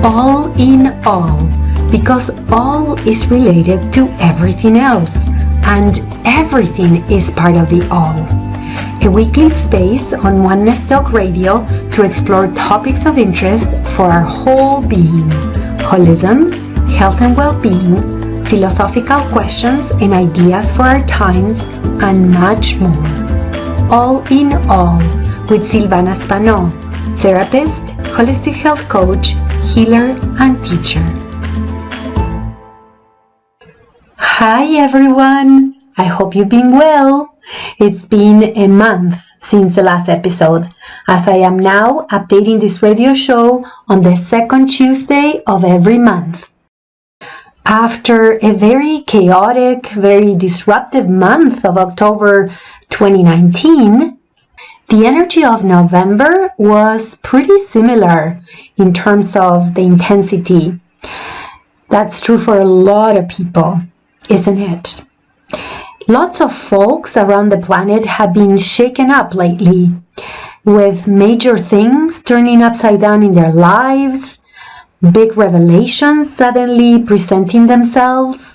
all in all, because all is related to everything else, and everything is part of the all. A weekly space on Oneness Talk Radio to explore topics of interest for our whole being, holism, health and well-being, philosophical questions and ideas for our times, and much more. All in all with Silvana Spano, therapist, holistic health coach, healer, and teacher. Hi everyone! I hope you've been well. It's been a month since the last episode, as I am now updating this radio show on the second Tuesday of every month. After a very chaotic, very disruptive month of October 2019, the energy of November was pretty similar in terms of the intensity. That's true for a lot of people, isn't it? Lots of folks around the planet have been shaken up lately, with major things turning upside down in their lives, big revelations suddenly presenting themselves.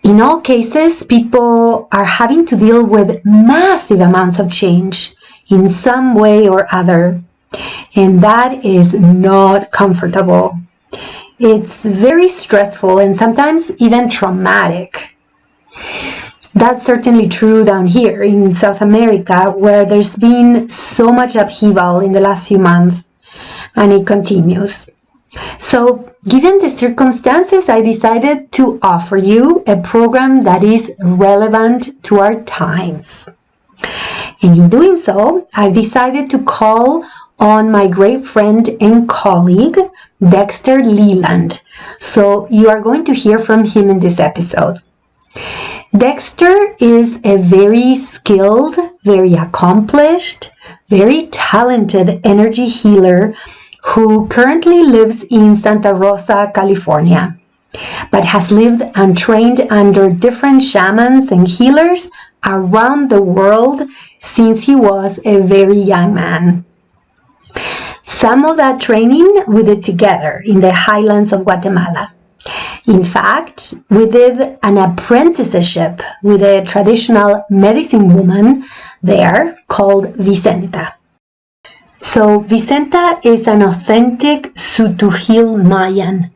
In all cases, people are having to deal with massive amounts of change in some way or other, and that is not comfortable. It's very stressful and sometimes even traumatic. That's certainly true down here in South America, where there's been so much upheaval in the last few months, and it continues. So, given the circumstances, I decided to offer you a program that is relevant to our times. And in doing so, I've decided to call on my great friend and colleague, Dexter Leland. So, you are going to hear from him in this episode. Dexter is a very skilled, very accomplished, very talented energy healer who currently lives in Santa Rosa, California, but has lived and trained under different shamans and healers around the world since he was a very young man. Some of that training we did together in the highlands of Guatemala. In fact, we did an apprenticeship with a traditional medicine woman there called Vicenta. So Vicenta is an authentic Sutujil Mayan.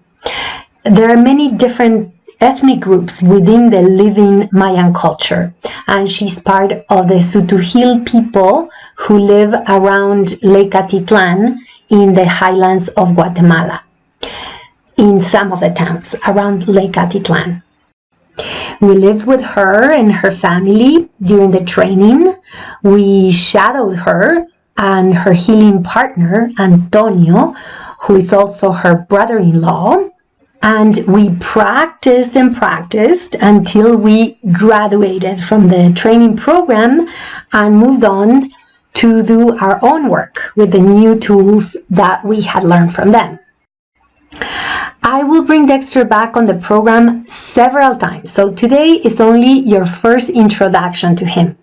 There are many different ethnic groups within the living Mayan culture, and she's part of the Sutujil people who live around Lake Atitlan in the highlands of Guatemala, in some of the towns around Lake Atitlan. We lived with her and her family during the training. We shadowed her and her healing partner, Antonio, who is also her brother-in-law. And we practiced and practiced until we graduated from the training program and moved on to do our own work with the new tools that we had learned from them. I will bring Dexter back on the program several times, so today is only your first introduction to him.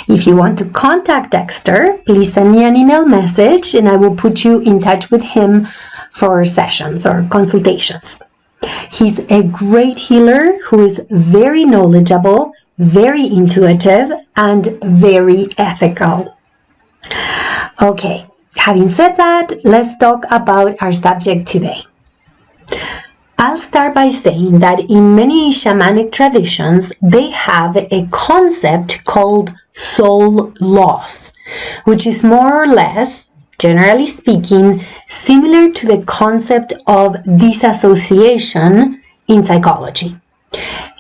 If you want to contact Dexter, please send me an email message and I will put you in touch with him for sessions or consultations. He's a great healer who is very knowledgeable, very intuitive, and very ethical. Okay, having said that, let's talk about our subject today. I'll start by saying that in many shamanic traditions, they have a concept called soul loss, which is more or less, generally speaking, similar to the concept of dissociation in psychology.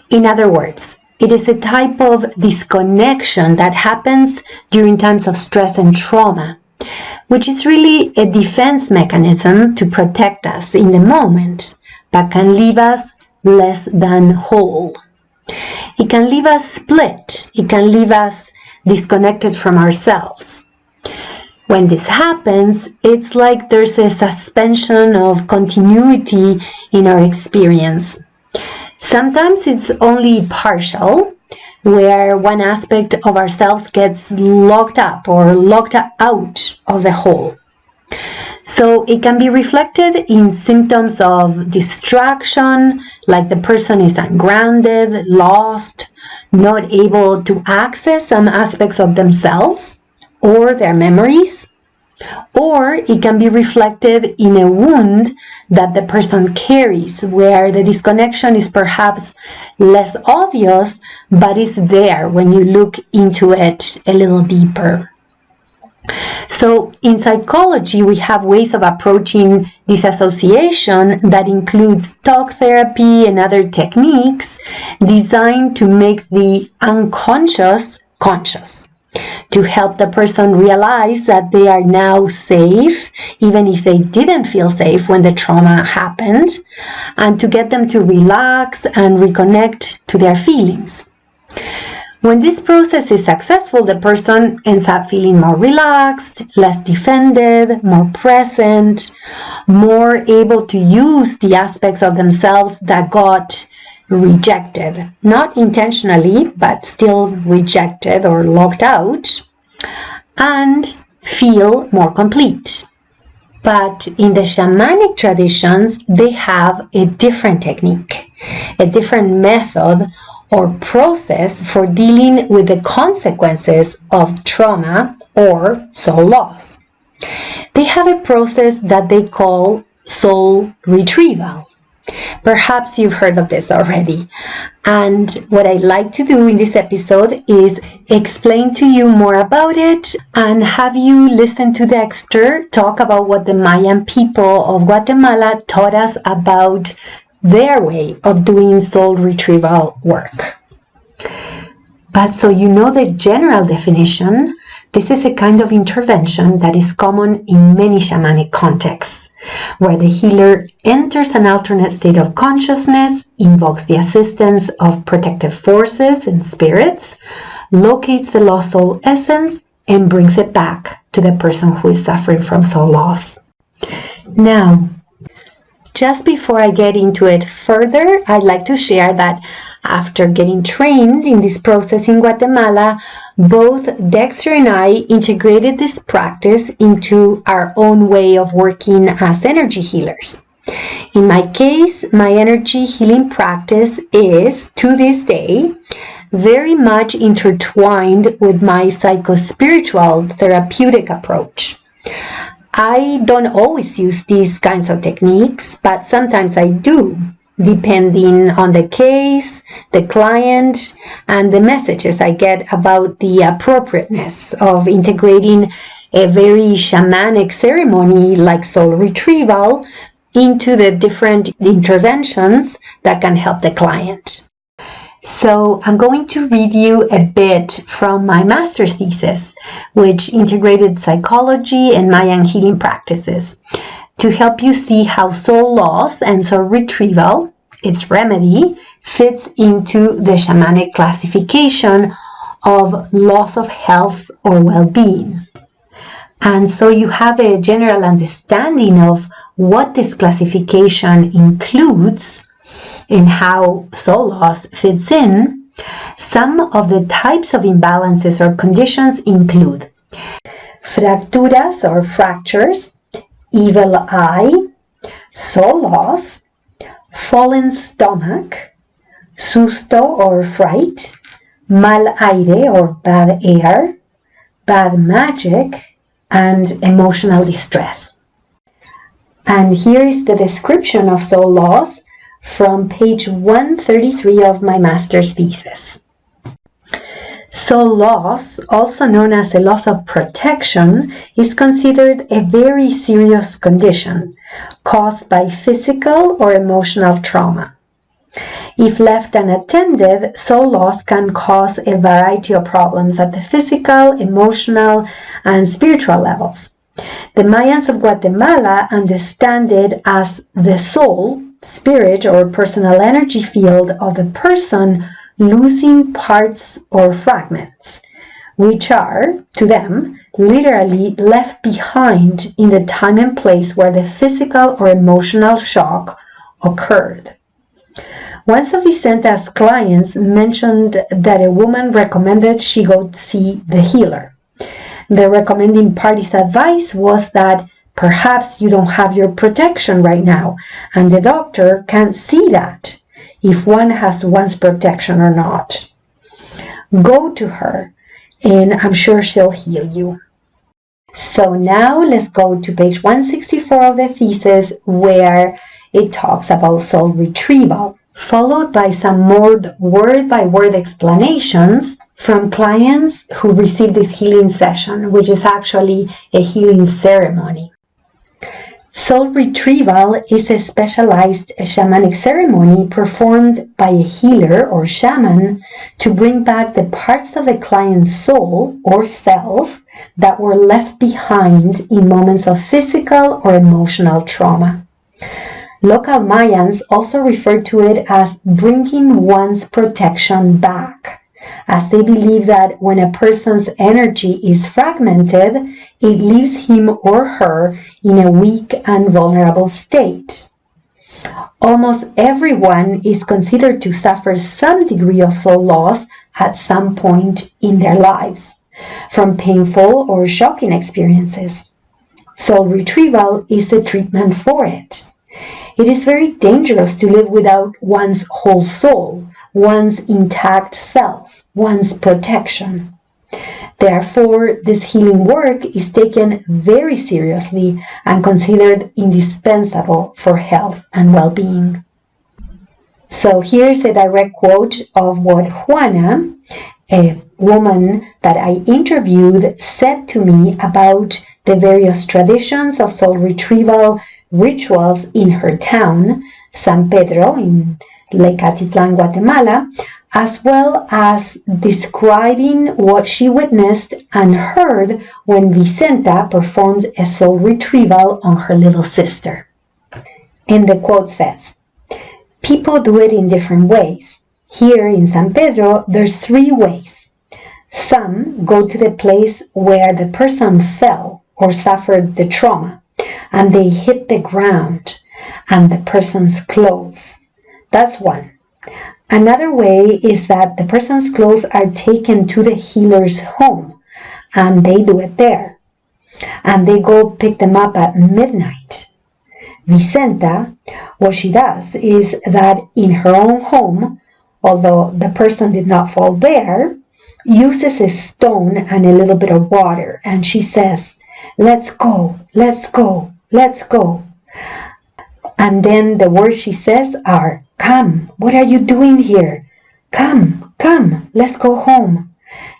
In other words, it is a type of disconnection that happens during times of stress and trauma, which is really a defense mechanism to protect us in the moment, but can leave us less than whole. It can leave us split. It can leave us disconnected from ourselves. When this happens, it's like there's a suspension of continuity in our experience. Sometimes it's only partial, where one aspect of ourselves gets locked up or locked out of the whole. So it can be reflected in symptoms of distraction, like the person is ungrounded, lost, not able to access some aspects of themselves or their memories. Or it can be reflected in a wound that the person carries, where the disconnection is perhaps less obvious, but is there when you look into it a little deeper. So in psychology, we have ways of approaching disassociation that includes talk therapy and other techniques designed to make the unconscious conscious, to help the person realize that they are now safe, even if they didn't feel safe when the trauma happened, and to get them to relax and reconnect to their feelings. When this process is successful, the person ends up feeling more relaxed, less defended, more present, more able to use the aspects of themselves that got rejected, not intentionally, but still rejected or locked out, and feel more complete. But in the shamanic traditions, they have a different technique, a different method or process for dealing with the consequences of trauma or soul loss. They have a process that they call soul retrieval. Perhaps you've heard of this already. And what I'd like to do in this episode is explain to you more about it and have you listen to Dexter talk about what the Mayan people of Guatemala taught us about their way of doing soul retrieval work. But so you know the general definition, this is a kind of intervention that is common in many shamanic contexts, where the healer enters an alternate state of consciousness, invokes the assistance of protective forces and spirits, locates the lost soul essence, and brings it back to the person who is suffering from soul loss. Now, just before I get into it further, I'd like to share that after getting trained in this process in Guatemala, both Dexter and I integrated this practice into our own way of working as energy healers. In my case, my energy healing practice is, to this day, very much intertwined with my psychospiritual therapeutic approach. I don't always use these kinds of techniques, but sometimes I do, depending on the case, the client, and the messages I get about the appropriateness of integrating a very shamanic ceremony like soul retrieval into the different interventions that can help the client. So I'm going to read you a bit from my master's thesis, which integrated psychology and Mayan healing practices, to help you see how soul loss and soul retrieval, its remedy, fits into the shamanic classification of loss of health or well-being. And so you have a general understanding of what this classification includes and how soul loss fits in. Some of the types of imbalances or conditions include fracturas or fractures, evil eye, soul loss, fallen stomach, susto or fright, mal aire or bad air, bad magic, and emotional distress. And here is the description of soul loss from page 133 of my master's thesis. Soul loss, also known as a loss of protection, is considered a very serious condition caused by physical or emotional trauma. If left unattended, soul loss can cause a variety of problems at the physical, emotional, and spiritual levels. The Mayans of Guatemala understand it as the soul, spirit, or personal energy field of the person losing parts or fragments, which are, to them, literally left behind in the time and place where the physical or emotional shock occurred. One of Vicenta's clients mentioned that a woman recommended she go see the healer. The recommending party's advice was that Perhaps you don't have your protection right now, and the doctor can't see that, if one has one's protection or not. Go to her, and I'm sure she'll heal you. So now let's go to page 164 of the thesis, where it talks about soul retrieval, followed by some more word-by-word explanations from clients who received this healing session, which is actually a healing ceremony. Soul retrieval is a specialized shamanic ceremony performed by a healer or shaman to bring back the parts of the client's soul or self that were left behind in moments of physical or emotional trauma. Local Mayans also refer to it as bringing one's protection back, as they believe that when a person's energy is fragmented, it leaves him or her in a weak and vulnerable state. Almost everyone is considered to suffer some degree of soul loss at some point in their lives, from painful or shocking experiences. Soul retrieval is the treatment for it. It is very dangerous to live without one's whole soul, one's intact self, one's protection. Therefore, this healing work is taken very seriously and considered indispensable for health and well-being. So here's a direct quote of what Juana, a woman that I interviewed, said to me about the various traditions of soul retrieval rituals in her town, San Pedro in Lake Atitlan, Guatemala, as well as describing what she witnessed and heard when Vicenta performed a soul retrieval on her little sister. And the quote says, "People do it in different ways. Here in San Pedro, there's 3 ways. Some go to the place where the person fell or suffered the trauma, and they hit the ground and the person's clothes. That's one. Another way is that the person's clothes are taken to the healer's home, and they do it there. And they go pick them up at midnight. Vicenta, what she does is that in her own home, although the person did not fall there, uses a stone and a little bit of water, and she says, 'Let's go, let's go, let's go.' And then the words she says are, 'Come, what are you doing here? Come, come, let's go home.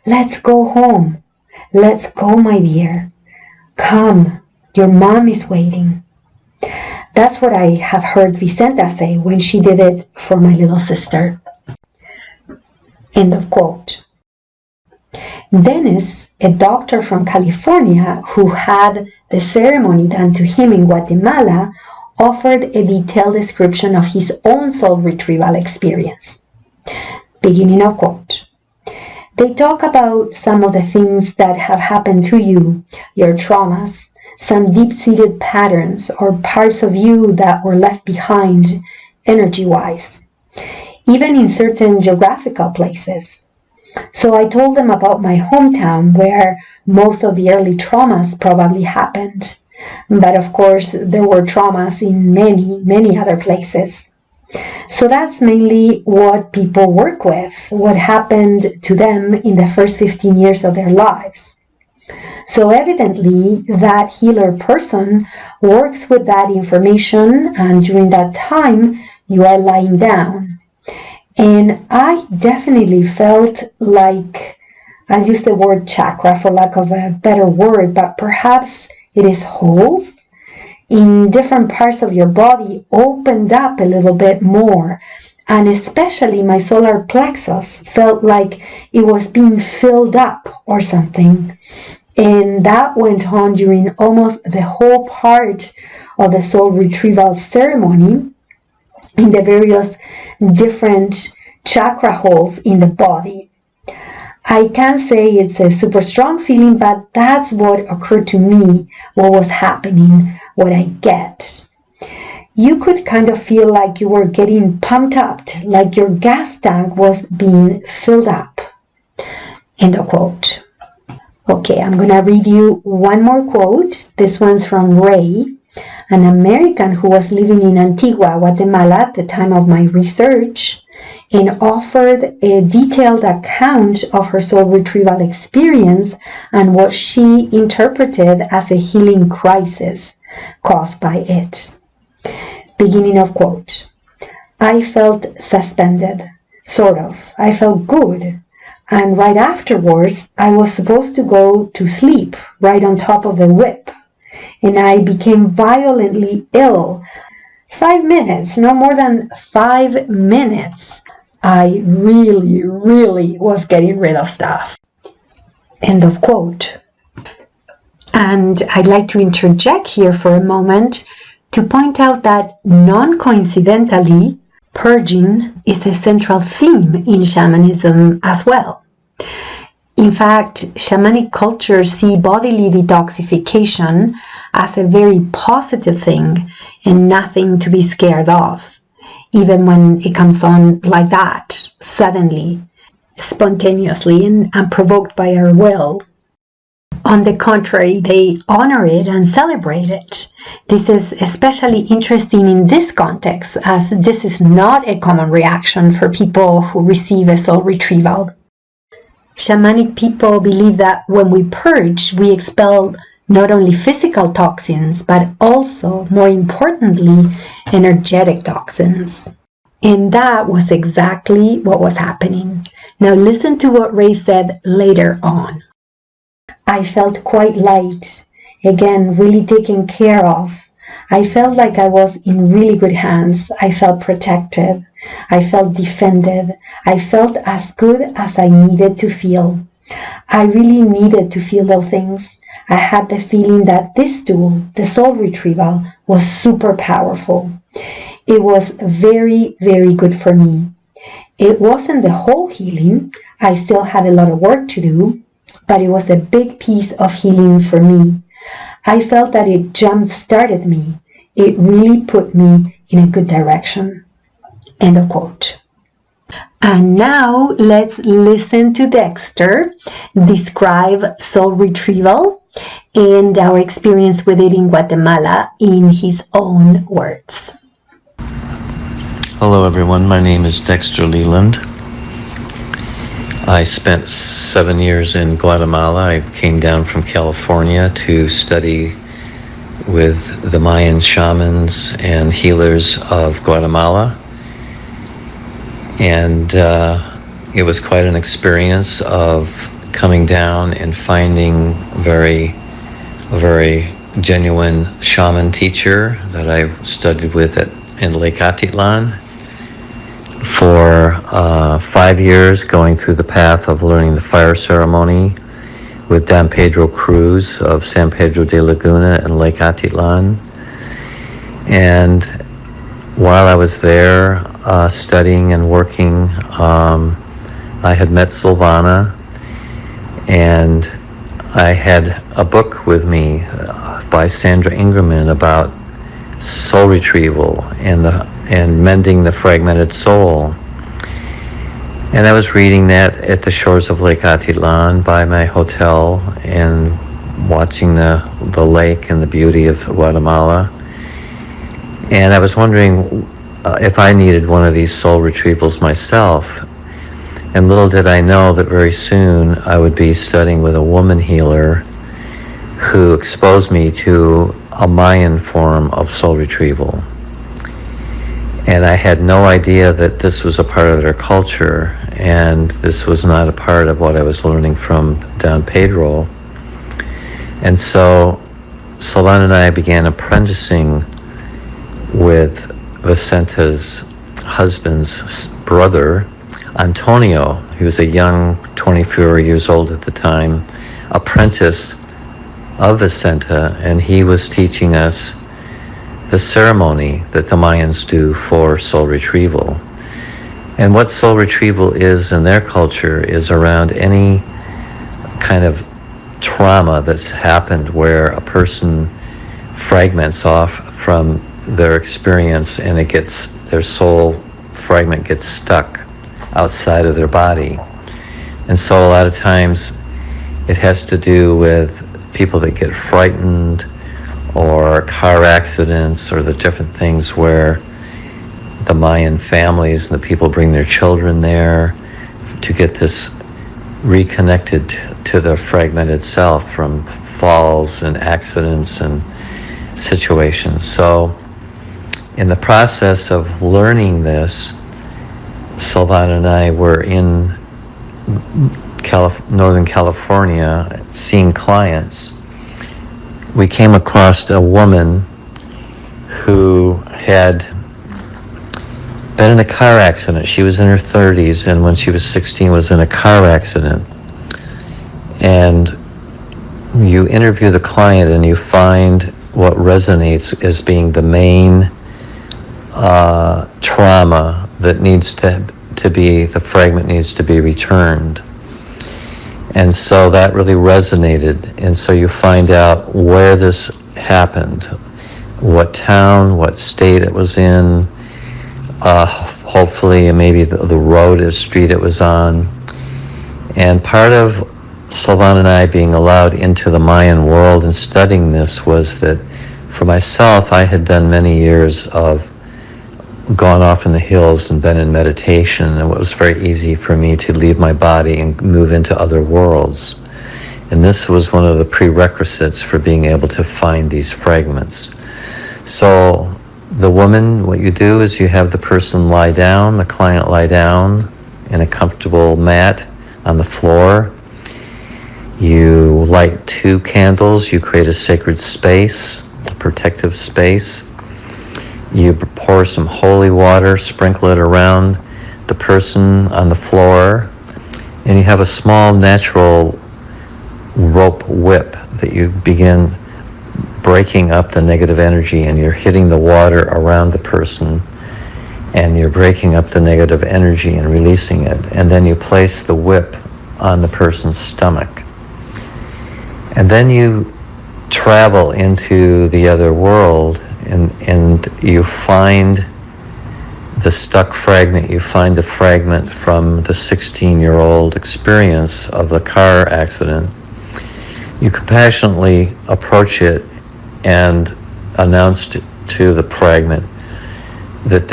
Let's go home. Let's go, my dear. Come, your mom is waiting.' That's what I have heard Vicenta say when she did it for my little sister." End of quote. Dennis, a doctor from California who had the ceremony done to him in Guatemala, offered a detailed description of his own soul retrieval experience. Beginning of quote. "They talk about some of the things that have happened to you, your traumas, some deep-seated patterns or parts of you that were left behind energy-wise, even in certain geographical places. So I told them about my hometown where most of the early traumas probably happened. But of course, there were traumas in many, many other places. So that's mainly what people work with, what happened to them in the first 15 years of their lives. So evidently, that healer person works with that information, and during that time, you are lying down. And I definitely felt like, I'll use the word chakra for lack of a better word, but perhaps it is holes in different parts of your body opened up a little bit more. And especially my solar plexus felt like it was being filled up or something. And that went on during almost the whole part of the soul retrieval ceremony in the various different chakra holes in the body. I can't say it's a super strong feeling, but that's what occurred to me, what was happening, what I get. You could kind of feel like you were getting pumped up, like your gas tank was being filled up. End of quote. Okay, I'm going to read you one more quote. This one's from Ray, an American who was living in Antigua, Guatemala at the time of my research, and offered a detailed account of her soul retrieval experience and what she interpreted as a healing crisis caused by it. Beginning of quote. I felt suspended, sort of. I felt good. And right afterwards, I was supposed to go to sleep right on top of the whip. And I became violently ill. 5 minutes, no more than 5 minutes. I really was getting rid of stuff. End of quote. And I'd like to interject here for a moment to point out that non-coincidentally, purging is a central theme in shamanism as well. In fact, shamanic cultures see bodily detoxification as a very positive thing and nothing to be scared of, even when it comes on like that, suddenly, spontaneously, and unprovoked by our will. On the contrary, they honor it and celebrate it. This is especially interesting in this context, as this is not a common reaction for people who receive a soul retrieval. Shamanic people believe that when we purge, we expel not only physical toxins, but also, more importantly, energetic toxins. And that was exactly what was happening. Now listen to what Ray said later on. I felt quite light, again, really taken care of. I felt like I was in really good hands. I felt protected. I felt defended. I felt as good as I needed to feel. I really needed to feel those things. I had the feeling that this tool, the soul retrieval, was super powerful. It was very good for me. It wasn't the whole healing. I still had a lot of work to do, but it was a big piece of healing for me. I felt that it jump-started me. It really put me in a good direction. End of quote. And now let's listen to Dexter describe soul retrieval and our experience with it in Guatemala in his own words. Hello everyone, my name is Dexter Leland. I spent 7 years in Guatemala. I came down from California to study with the Mayan shamans and healers of Guatemala. And it was quite an experience of coming down and finding a very genuine shaman teacher that I studied with in Lake Atitlan for 5 years, going through the path of learning the fire ceremony with Don Pedro Cruz of San Pedro de Laguna and Lake Atitlan. And while I was there studying and working, I had met Silvana, and I had a book with me by Sandra Ingerman about soul retrieval and mending the fragmented soul. And I was reading that at the shores of Lake Atitlan by my hotel and watching the lake and the beauty of Guatemala. And I was wondering if I needed one of these soul retrievals myself. And little did I know that very soon I would be studying with a woman healer who exposed me to a Mayan form of soul retrieval. And I had no idea that this was a part of their culture, and this was not a part of what I was learning from Don Pedro. And so Silvana and I began apprenticing with Vicenta's husband's brother, Antonio. He was a young, 24 years old at the time, apprentice of Vicenta, and he was teaching us the ceremony that the Mayans do for soul retrieval. And what soul retrieval is in their culture is around any kind of trauma that's happened where a person fragments off from their experience and their soul fragment gets stuck outside of their body. And so a lot of times It has to do with people that get frightened, or car accidents, or the different things where the Mayan families and the people bring their children there to get this reconnected to the fragment itself from falls and accidents and situations. So in the process of learning this, Silvana and I were in Northern California seeing clients. We came across a woman who had been in a car accident. She was in her 30s, and when she was 16 was in a car accident. And you interview the client and you find what resonates as being the main trauma that needs to be, the fragment needs to be returned. And so that really resonated. And so you find out where this happened, what town, what state it was in, hopefully maybe the road or street it was on. And part of Silvana and I being allowed into the Mayan world and studying this was that for myself, I had done many years of gone off in the hills and been in meditation, and it was very easy for me to leave my body and move into other worlds. And this was one of the prerequisites for being able to find these fragments. So the woman, what you do is you have the person lie down, the client lie down in a comfortable mat on the floor. You light 2 candles, you create a sacred space, a protective space. You pour some holy water, sprinkle it around the person on the floor, and you have a small natural rope whip that you begin breaking up the negative energy, and you're hitting the water around the person, and you're breaking up the negative energy and releasing it. And then you place the whip on the person's stomach. And then you travel into the other world, and you find the stuck fragment. You find the fragment from the 16-year-old experience of the car accident. You compassionately approach it and announce to the fragment that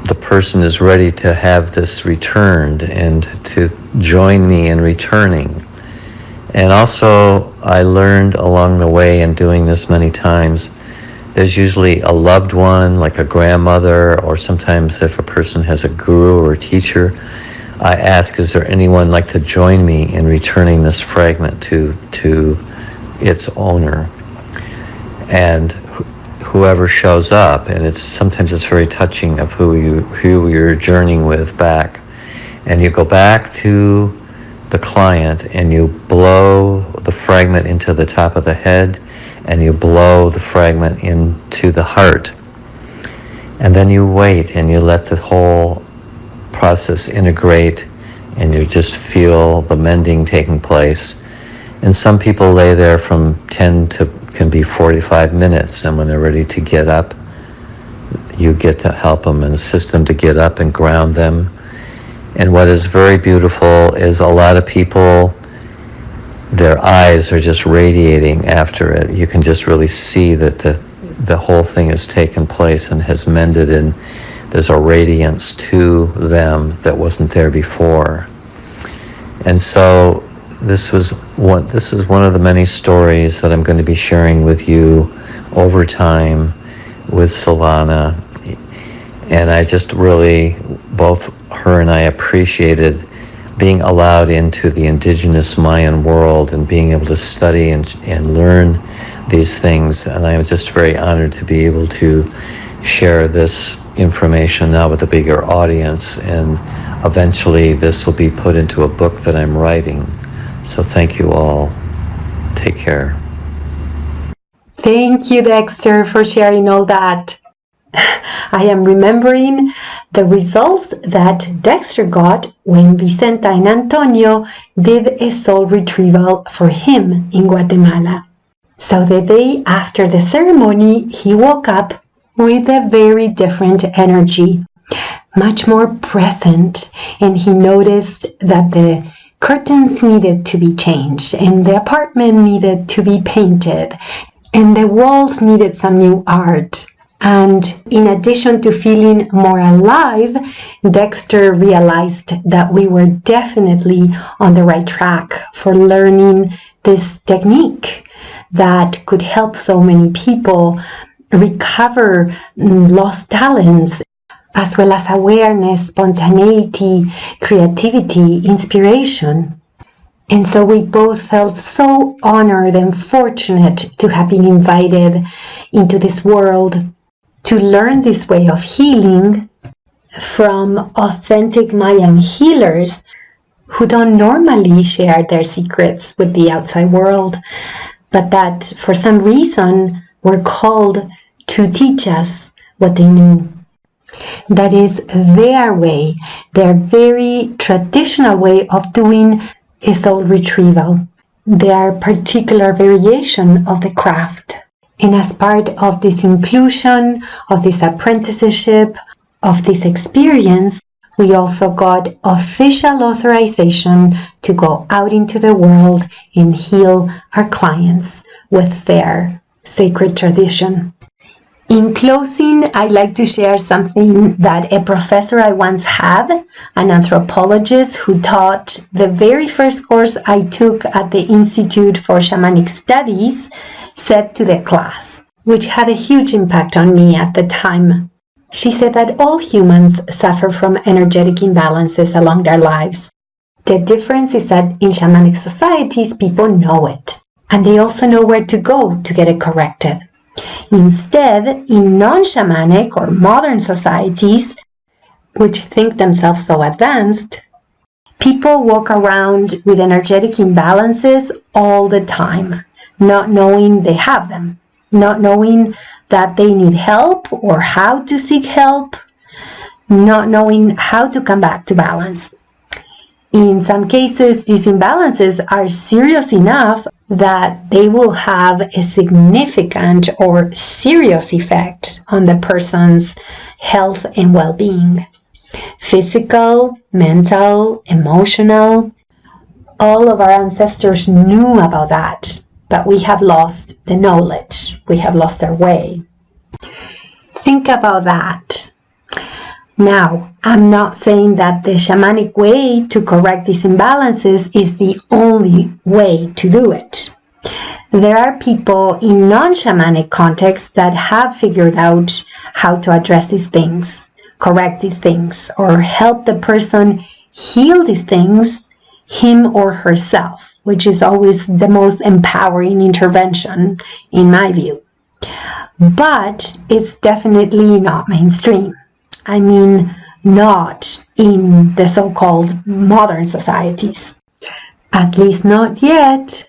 the person is ready to have this returned and to join me in returning. And also, I learned along the way in doing this many times, there's usually a loved one, like a grandmother, or sometimes if a person has a guru or a teacher, I ask, is there anyone like to join me in returning this fragment to its owner? And whoever shows up, and sometimes it's very touching of who you're journeying with back. And you go back to the client and you blow the fragment into the top of the head, and you blow the fragment into the heart. And then you wait and you let the whole process integrate, and you just feel the mending taking place. And some people lay there from 10 to can be 45 minutes, and when they're ready to get up, you get to help them and assist them to get up and ground them. And what is very beautiful is a lot of people, their eyes are just radiating after it. You can just really see that the whole thing has taken place and has mended, and there's a radiance to them that wasn't there before. And so this is one of the many stories that I'm going to be sharing with you over time with Silvana. And I just really, both her and I appreciated being allowed into the indigenous Mayan world and being able to study and learn these things. And I'm just very honored to be able to share this information now with a bigger audience. And eventually this will be put into a book that I'm writing. So thank you all. Take care. Thank you, Dexter, for sharing all that. I am remembering the results that Dexter got when Vicenta and Antonio did a soul retrieval for him in Guatemala. So the day after the ceremony, he woke up with a very different energy, much more present, and he noticed that the Curtains needed to be changed, and the apartment needed to be painted, and the walls needed some new art. And in addition to feeling more alive, Dexter realized that we were definitely on the right track for learning this technique that could help so many people recover lost talents, as well as awareness, spontaneity, creativity, inspiration. And so we both felt so honored and fortunate to have been invited into this world to learn this way of healing from authentic Mayan healers who don't normally share their secrets with the outside world, but that for some reason were called to teach us what they knew. That is their way, their very traditional way of doing soul retrieval, their particular variation of the craft. And as part of this inclusion, of this apprenticeship, of this experience, we also got official authorization to go out into the world and heal our clients with their sacred tradition. In closing, I'd like to share something that a professor I once had, an anthropologist who taught the very first course I took at the Institute for Shamanic Studies, said to the class, which had a huge impact on me at the time. She said that all humans suffer from energetic imbalances along their lives. The difference is that in shamanic societies, people know it, and they also know where to go to get it corrected. Instead, in non-shamanic or modern societies, which think themselves so advanced, people walk around with energetic imbalances all the time, not knowing they have them, not knowing that they need help or how to seek help, not knowing how to come back to balance. In some cases, these imbalances are serious enough that they will have a significant or serious effect on the person's health and well-being. Physical, mental, emotional. All of our ancestors knew about that, but we have lost the knowledge. We have lost our way. Think about that. Now, I'm not saying that the shamanic way to correct these imbalances is the only way to do it. There are people in non-shamanic contexts that have figured out how to address these things, correct these things, or help the person heal these things, him or herself, which is always the most empowering intervention in my view. But it's definitely not mainstream. I mean, not in the so-called modern societies. At least not yet.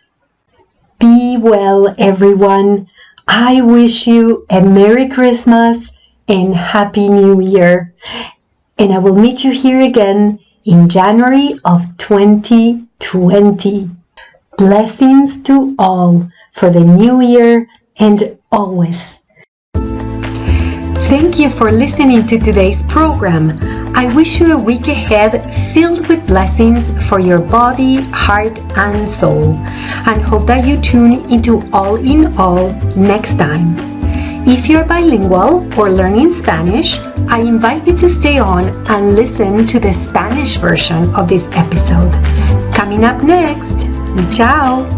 Be well, everyone. I wish you a Merry Christmas and Happy New Year. And I will meet you here again in January of 2020. Blessings to all for the new year and always. Thank you for listening to today's program. I wish you a week ahead filled with blessings for your body, heart, and soul, and hope that you tune into All in All next time. If you're bilingual or learning Spanish, I invite you to stay on and listen to the Spanish version of this episode. Coming up next, ciao!